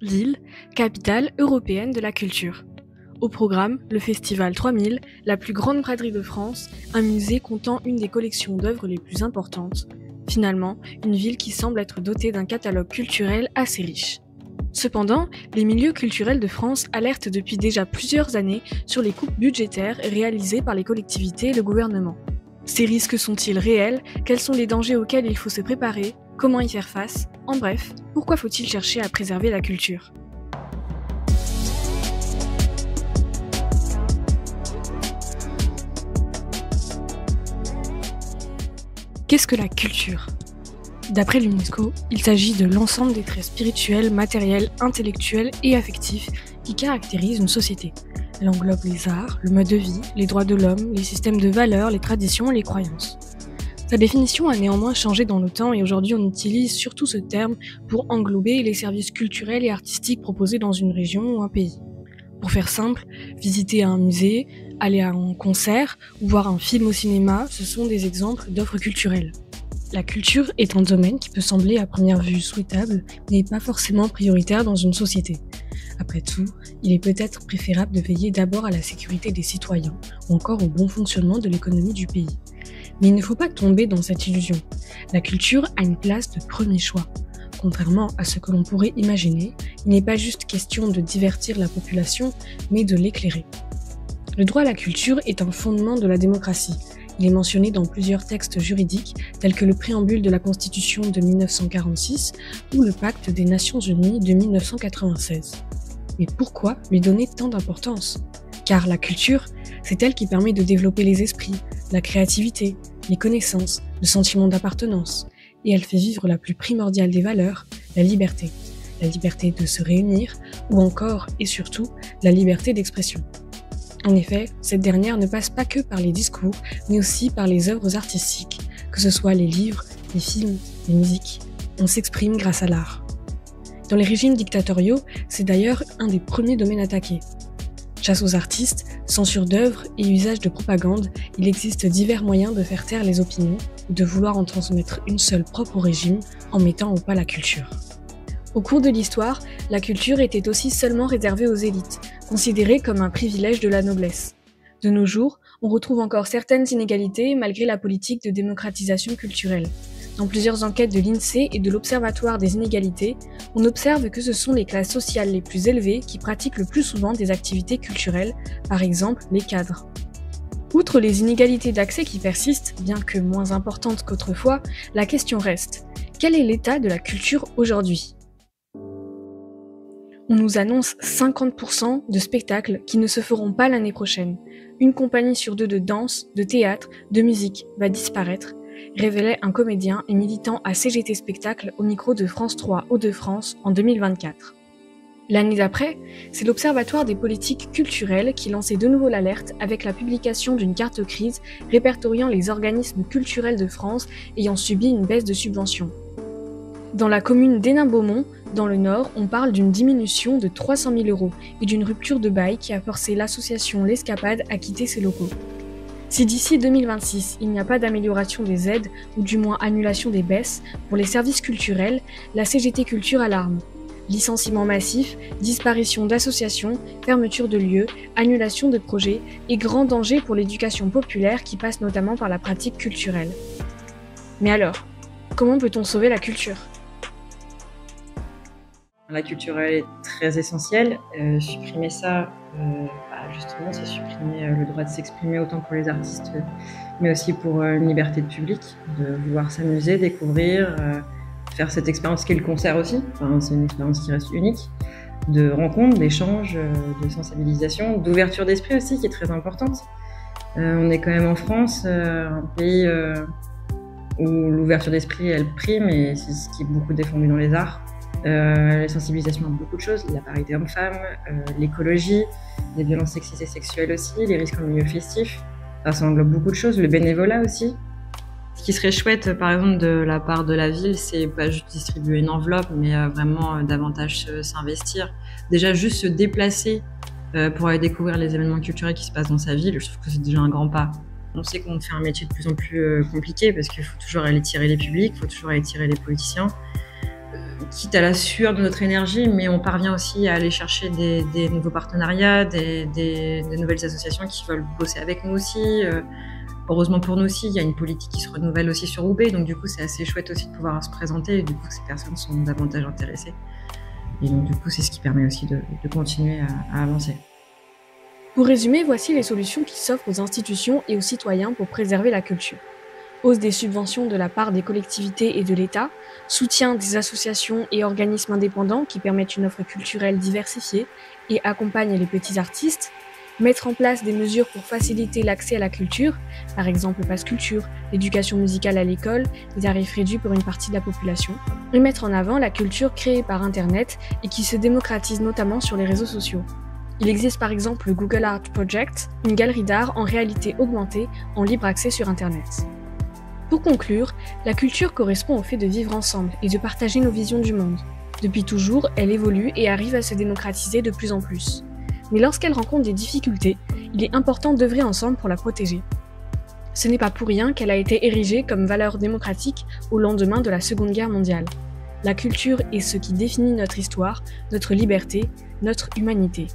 Lille, capitale européenne de la culture. Au programme, le Festival 3000, la plus grande braderie de France, un musée comptant une des collections d'œuvres les plus importantes. Finalement, une ville qui semble être dotée d'un catalogue culturel assez riche. Cependant, les milieux culturels de France alertent depuis déjà plusieurs années sur les coupes budgétaires réalisées par les collectivités et le gouvernement. Ces risques sont-ils réels? Quels sont les dangers auxquels il faut se préparer? Comment y faire face? En bref, pourquoi faut-il chercher à préserver la culture? Qu'est-ce que la culture? D'après l'UNESCO, il s'agit de l'ensemble des traits spirituels, matériels, intellectuels et affectifs qui caractérisent une société. Elle englobe les arts, le mode de vie, les droits de l'homme, les systèmes de valeurs, les traditions et les croyances. Sa définition a néanmoins changé dans le temps et aujourd'hui on utilise surtout ce terme pour englober les services culturels et artistiques proposés dans une région ou un pays. Pour faire simple, visiter un musée, aller à un concert ou voir un film au cinéma, ce sont des exemples d'offres culturelles. La culture est un domaine qui peut sembler à première vue souhaitable, mais pas forcément prioritaire dans une société. Après tout, il est peut-être préférable de veiller d'abord à la sécurité des citoyens, ou encore au bon fonctionnement de l'économie du pays. Mais il ne faut pas tomber dans cette illusion. La culture a une place de premier choix. Contrairement à ce que l'on pourrait imaginer, il n'est pas juste question de divertir la population, mais de l'éclairer. Le droit à la culture est un fondement de la démocratie. Il est mentionné dans plusieurs textes juridiques, tels que le préambule de la Constitution de 1946 ou le Pacte des Nations Unies de 1996. Mais pourquoi lui donner tant d'importance? Car la culture, c'est elle qui permet de développer les esprits, la créativité, les connaissances, le sentiment d'appartenance. Et elle fait vivre la plus primordiale des valeurs, la liberté. La liberté de se réunir, ou encore, et surtout, la liberté d'expression. En effet, cette dernière ne passe pas que par les discours, mais aussi par les œuvres artistiques, que ce soit les livres, les films, les musiques. On s'exprime grâce à l'art. Dans les régimes dictatoriaux, c'est d'ailleurs un des premiers domaines attaqués. Chasse aux artistes, censure d'œuvres et usage de propagande, il existe divers moyens de faire taire les opinions ou de vouloir en transmettre une seule propre au régime en mettant au pas la culture. Au cours de l'histoire, la culture était aussi seulement réservée aux élites, considérée comme un privilège de la noblesse. De nos jours, on retrouve encore certaines inégalités malgré la politique de démocratisation culturelle. Dans plusieurs enquêtes de l'INSEE et de l'Observatoire des inégalités, on observe que ce sont les classes sociales les plus élevées qui pratiquent le plus souvent des activités culturelles, par exemple les cadres. Outre les inégalités d'accès qui persistent, bien que moins importantes qu'autrefois, la question reste: quel est l'état de la culture aujourd'hui ? On nous annonce 50% de spectacles qui ne se feront pas l'année prochaine. Une compagnie sur deux de danse, de théâtre, de musique va disparaître, révélait un comédien et militant à CGT Spectacle au micro de France 3 Hauts-de-France en 2024. L'année d'après, c'est l'Observatoire des politiques culturelles qui lançait de nouveau l'alerte avec la publication d'une carte crise répertoriant les organismes culturels de France ayant subi une baisse de subventions. Dans la commune d'Hénin-Beaumont, dans le Nord, on parle d'une diminution de 300 000 € et d'une rupture de bail qui a forcé l'association L'Escapade à quitter ses locaux. Si d'ici 2026, il n'y a pas d'amélioration des aides, ou du moins annulation des baisses, pour les services culturels, la CGT Culture alarme. Licenciements massifs, disparition d'associations, fermeture de lieux, annulation de projets et grand danger pour l'éducation populaire qui passe notamment par la pratique culturelle. Mais alors, comment peut-on sauver la culture ? La culture est très essentielle. Supprimer ça, justement, c'est supprimer le droit de s'exprimer autant pour les artistes, mais aussi pour une liberté de public, de vouloir s'amuser, découvrir, faire cette expérience qu'est le concert aussi. Enfin, c'est une expérience qui reste unique, de rencontres, d'échanges, de sensibilisation, d'ouverture d'esprit aussi, qui est très importante. On est quand même en France, un pays où l'ouverture d'esprit, elle prime, et c'est ce qui est beaucoup défendu dans les arts. La sensibilisation à beaucoup de choses, la parité homme-femme, l'écologie, les violences sexistes et sexuelles aussi, les risques en milieu festif. Enfin, ça englobe beaucoup de choses, le bénévolat aussi. Ce qui serait chouette, par exemple, de la part de la ville, c'est pas juste distribuer une enveloppe, mais vraiment davantage s'investir. Déjà, juste se déplacer pour aller découvrir les événements culturels qui se passent dans sa ville, je trouve que c'est déjà un grand pas. On sait qu'on fait un métier de plus en plus compliqué parce qu'il faut toujours aller tirer les publics, il faut toujours aller tirer les politiciens. quitte à la sueur de notre énergie, mais on parvient aussi à aller chercher des nouveaux partenariats, des nouvelles associations qui veulent bosser avec nous aussi. Heureusement pour nous aussi, il y a une politique qui se renouvelle aussi sur Roubaix, donc du coup c'est assez chouette aussi de pouvoir se présenter, et du coup ces personnes sont davantage intéressées. Et donc du coup c'est ce qui permet aussi de continuer à avancer. Pour résumer, voici les solutions qui s'offrent aux institutions et aux citoyens pour préserver la culture. Hausse des subventions de la part des collectivités et de l'État, soutien des associations et organismes indépendants qui permettent une offre culturelle diversifiée et accompagnent les petits artistes, mettre en place des mesures pour faciliter l'accès à la culture, par exemple le pass culture, l'éducation musicale à l'école, des tarifs réduits pour une partie de la population, et mettre en avant la culture créée par Internet et qui se démocratise notamment sur les réseaux sociaux. Il existe par exemple le Google Art Project, une galerie d'art en réalité augmentée en libre accès sur Internet. Pour conclure, la culture correspond au fait de vivre ensemble et de partager nos visions du monde. Depuis toujours, elle évolue et arrive à se démocratiser de plus en plus. Mais lorsqu'elle rencontre des difficultés, il est important d'œuvrer ensemble pour la protéger. Ce n'est pas pour rien qu'elle a été érigée comme valeur démocratique au lendemain de la Seconde Guerre mondiale. La culture est ce qui définit notre histoire, notre liberté, notre humanité.